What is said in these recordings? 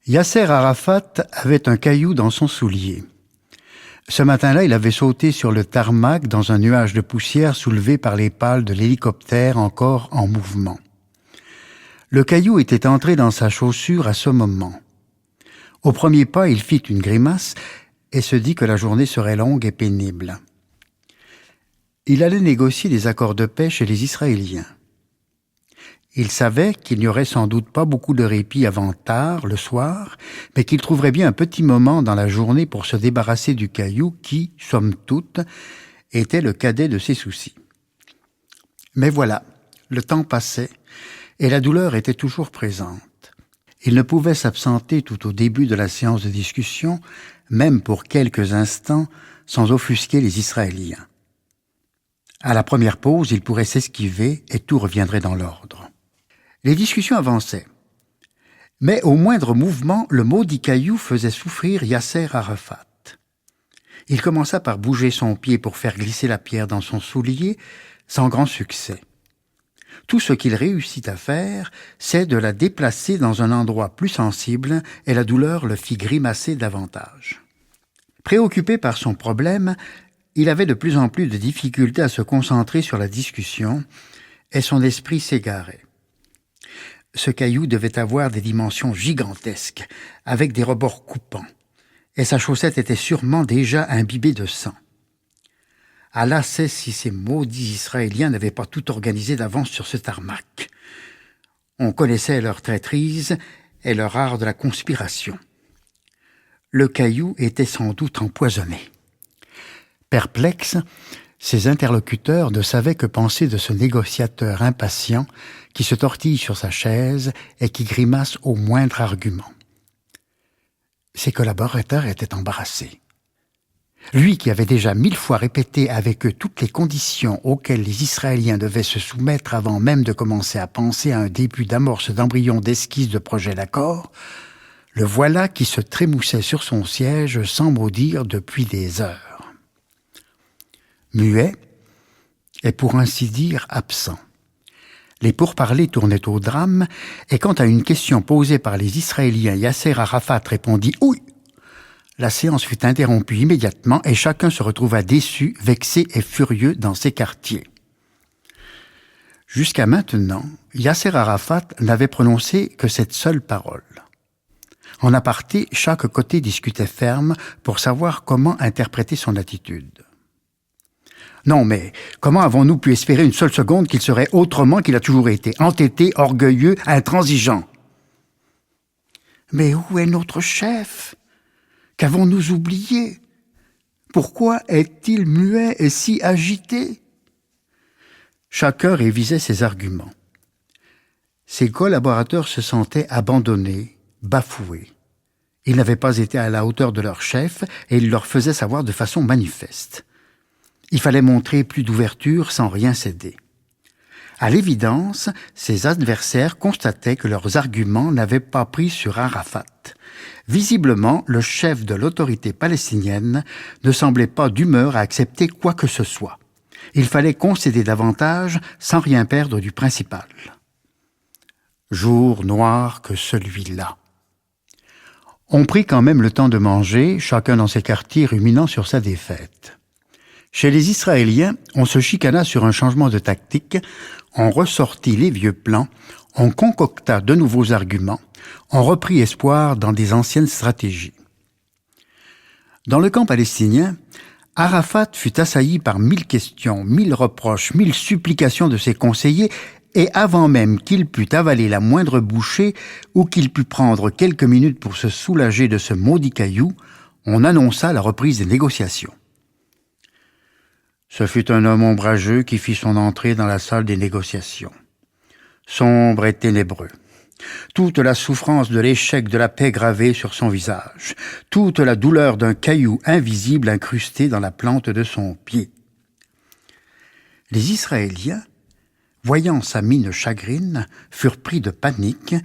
Yasser Arafat avait un caillou dans son soulier. Ce matin-là, il avait sauté sur le tarmac dans un nuage de poussière soulevé par les pales de l'hélicoptère encore en mouvement. Le caillou était entré dans sa chaussure à ce moment. Au premier pas, il fit une grimace et se dit que la journée serait longue et pénible. Il allait négocier des accords de paix chez les Israéliens. Il savait qu'il n'y aurait sans doute pas beaucoup de répit avant tard, le soir, mais qu'il trouverait bien un petit moment dans la journée pour se débarrasser du caillou qui, somme toute, était le cadet de ses soucis. Mais voilà, le temps passait et la douleur était toujours présente. Il ne pouvait s'absenter tout au début de la séance de discussion, même pour quelques instants, sans offusquer les Israéliens. À la première pause, il pourrait s'esquiver et tout reviendrait dans l'ordre. Les discussions avançaient. Mais au moindre mouvement, le maudit caillou faisait souffrir Yasser Arafat. Il commença par bouger son pied pour faire glisser la pierre dans son soulier, sans grand succès. Tout ce qu'il réussit à faire, c'est de la déplacer dans un endroit plus sensible et la douleur le fit grimacer davantage. Préoccupé par son problème, il avait de plus en plus de difficultés à se concentrer sur la discussion et son esprit s'égarait. Ce caillou devait avoir des dimensions gigantesques, avec des rebords coupants, et sa chaussette était sûrement déjà imbibée de sang. Allah sait si ces maudits Israéliens n'avaient pas tout organisé d'avance sur ce tarmac. On connaissait leur traîtrise et leur art de la conspiration. Le caillou était sans doute empoisonné. Perplexes, ses interlocuteurs ne savaient que penser de ce négociateur impatient qui se tortille sur sa chaise et qui grimace au moindre argument. Ses collaborateurs étaient embarrassés. Lui qui avait déjà 1000 fois répété avec eux toutes les conditions auxquelles les Israéliens devaient se soumettre avant même de commencer à penser à un début d'amorce d'embryon d'esquisse de projet d'accord, le voilà qui se trémoussait sur son siège sans mot dire depuis des heures. Muet et pour ainsi dire absent. Les pourparlers tournaient au drame et quand à une question posée par les Israéliens, Yasser Arafat répondit « Oui », la séance fut interrompue immédiatement et chacun se retrouva déçu, vexé et furieux dans ses quartiers. Jusqu'à maintenant, Yasser Arafat n'avait prononcé que cette seule parole. En aparté, chaque côté discutait ferme pour savoir comment interpréter son attitude. Non, mais comment avons-nous pu espérer une seule seconde qu'il serait autrement qu'il a toujours été, entêté, orgueilleux, intransigeant? Mais où est notre chef? Qu'avons-nous oublié? Pourquoi est-il muet et si agité? Chacun révisait ses arguments. Ses collaborateurs se sentaient abandonnés, bafoués. Ils n'avaient pas été à la hauteur de leur chef et il leur faisait savoir de façon manifeste. Il fallait montrer plus d'ouverture sans rien céder. À l'évidence, ses adversaires constataient que leurs arguments n'avaient pas pris sur Arafat. Visiblement, le chef de l'autorité palestinienne ne semblait pas d'humeur à accepter quoi que ce soit. Il fallait concéder davantage sans rien perdre du principal. Jour noir que celui-là. On prit quand même le temps de manger, chacun dans ses quartiers ruminant sur sa défaite. Chez les Israéliens, on se chicana sur un changement de tactique, on ressortit les vieux plans, on concocta de nouveaux arguments, on reprit espoir dans des anciennes stratégies. Dans le camp palestinien, Arafat fut assailli par 1000 questions, 1000 reproches, 1000 supplications de ses conseillers, et avant même qu'il pût avaler la moindre bouchée ou qu'il pût prendre quelques minutes pour se soulager de ce maudit caillou, on annonça la reprise des négociations. Ce fut un homme ombrageux qui fit son entrée dans la salle des négociations. Sombre et ténébreux. Toute la souffrance de l'échec de la paix gravée sur son visage. Toute la douleur d'un caillou invisible incrusté dans la plante de son pied. Les Israéliens, voyant sa mine chagrine, furent pris de panique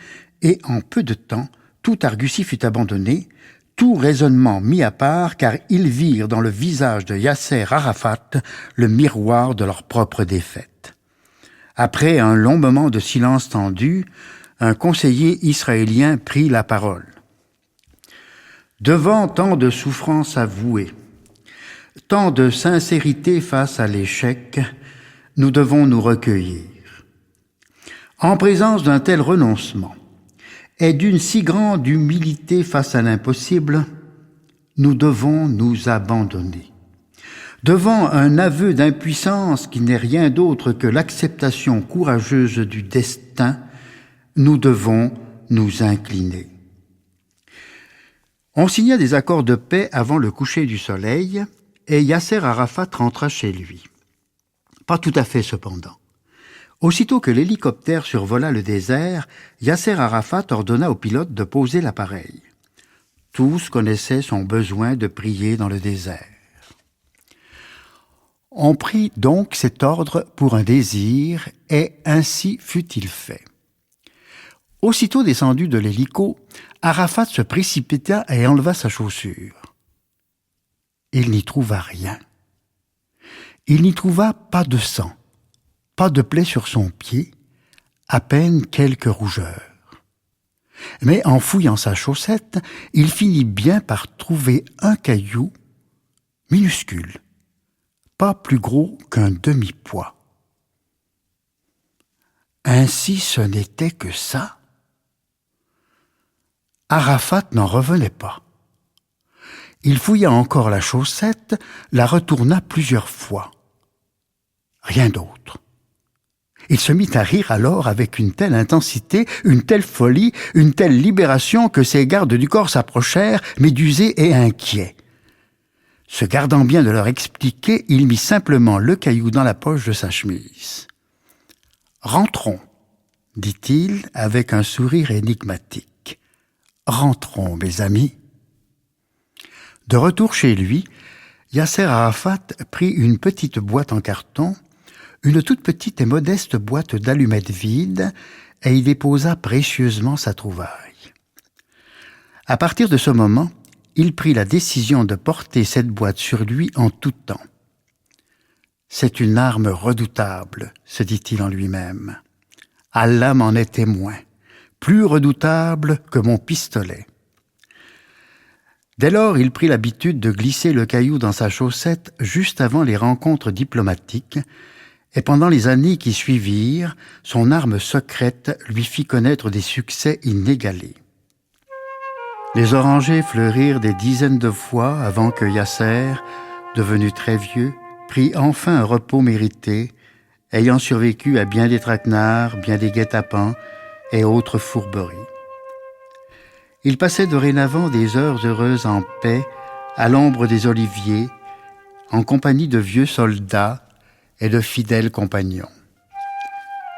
et en peu de temps, toute argutie fut abandonnée, tout raisonnement mis à part, car ils virent dans le visage de Yasser Arafat le miroir de leur propre défaite. Après un long moment de silence tendu, un conseiller israélien prit la parole. Devant tant de souffrances avouées, tant de sincérité face à l'échec, nous devons nous recueillir. En présence d'un tel renoncement et d'une si grande humilité face à l'impossible, nous devons nous abandonner. Devant un aveu d'impuissance qui n'est rien d'autre que l'acceptation courageuse du destin, nous devons nous incliner. On signa des accords de paix avant le coucher du soleil et Yasser Arafat rentra chez lui. Pas tout à fait cependant. Aussitôt que l'hélicoptère survola le désert, Yasser Arafat ordonna au pilote de poser l'appareil. Tous connaissaient son besoin de prier dans le désert. On prit donc cet ordre pour un désir, et ainsi fut-il fait. Aussitôt descendu de l'hélico, Arafat se précipita et enleva sa chaussure. Il n'y trouva rien. Il n'y trouva pas de sang, pas de plaie sur son pied, à peine quelques rougeurs. Mais en fouillant sa chaussette, il finit bien par trouver un caillou minuscule, pas plus gros qu'un demi-pois. Ainsi ce n'était que ça. Arafat n'en revenait pas. Il fouilla encore la chaussette, la retourna plusieurs fois. Rien d'autre. Il se mit à rire alors avec une telle intensité, une telle folie, une telle libération que ses gardes du corps s'approchèrent, médusés et inquiets. Se gardant bien de leur expliquer, il mit simplement le caillou dans la poche de sa chemise. « Rentrons », dit-il avec un sourire énigmatique. « Rentrons, mes amis. » De retour chez lui, Yasser Arafat prit une petite boîte en carton, une toute petite et modeste boîte d'allumettes vides, et y déposa précieusement sa trouvaille. À partir de ce moment, il prit la décision de porter cette boîte sur lui en tout temps. « C'est une arme redoutable, » se dit-il en lui-même. « Allah m'en est témoin, plus redoutable que mon pistolet. » Dès lors, il prit l'habitude de glisser le caillou dans sa chaussette juste avant les rencontres diplomatiques, et pendant les années qui suivirent, son arme secrète lui fit connaître des succès inégalés. Les orangers fleurirent des dizaines de fois avant que Yasser, devenu très vieux, prit enfin un repos mérité, ayant survécu à bien des traquenards, bien des guet-apens et autres fourberies. Il passait dorénavant des heures heureuses en paix, à l'ombre des oliviers, en compagnie de vieux soldats et de fidèles compagnons.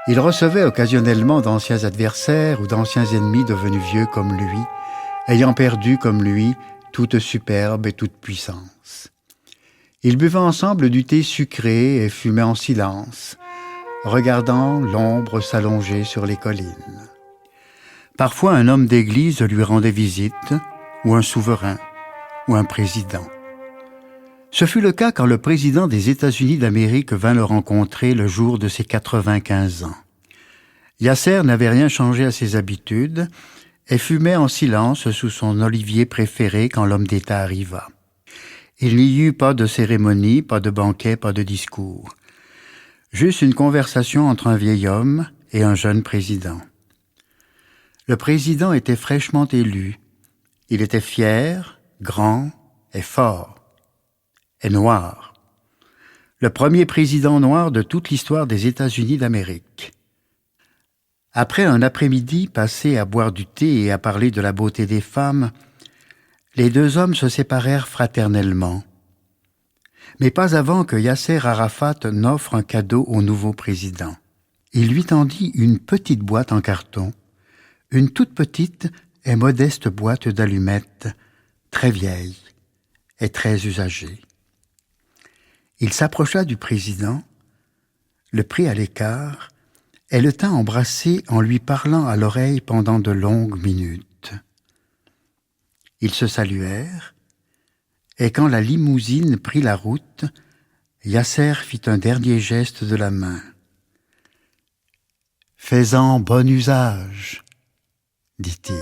Il recevait occasionnellement d'anciens adversaires ou d'anciens ennemis devenus vieux comme lui, ayant perdu comme lui toute superbe et toute puissance. Ils buvaient ensemble du thé sucré et fumaient en silence, regardant l'ombre s'allonger sur les collines. Parfois un homme d'église lui rendait visite, ou un souverain, ou un président. Ce fut le cas quand le président des États-Unis d'Amérique vint le rencontrer le jour de ses 95 ans. Yasser n'avait rien changé à ses habitudes et fumait en silence sous son olivier préféré quand l'homme d'État arriva. Il n'y eut pas de cérémonie, pas de banquet, pas de discours. Juste une conversation entre un vieil homme et un jeune président. Le président était fraîchement élu. Il était fier, grand et fort, et noir. Le premier président noir de toute l'histoire des États-Unis d'Amérique. Après un après-midi passé à boire du thé et à parler de la beauté des femmes, les deux hommes se séparèrent fraternellement. Mais pas avant que Yasser Arafat n'offre un cadeau au nouveau président. Il lui tendit une petite boîte en carton, une toute petite et modeste boîte d'allumettes, très vieille et très usagée. Il s'approcha du président, le prit à l'écart et le tint embrassé en lui parlant à l'oreille pendant de longues minutes. Ils se saluèrent, et quand la limousine prit la route, Yasser fit un dernier geste de la main. « Fais-en bon usage », dit-il.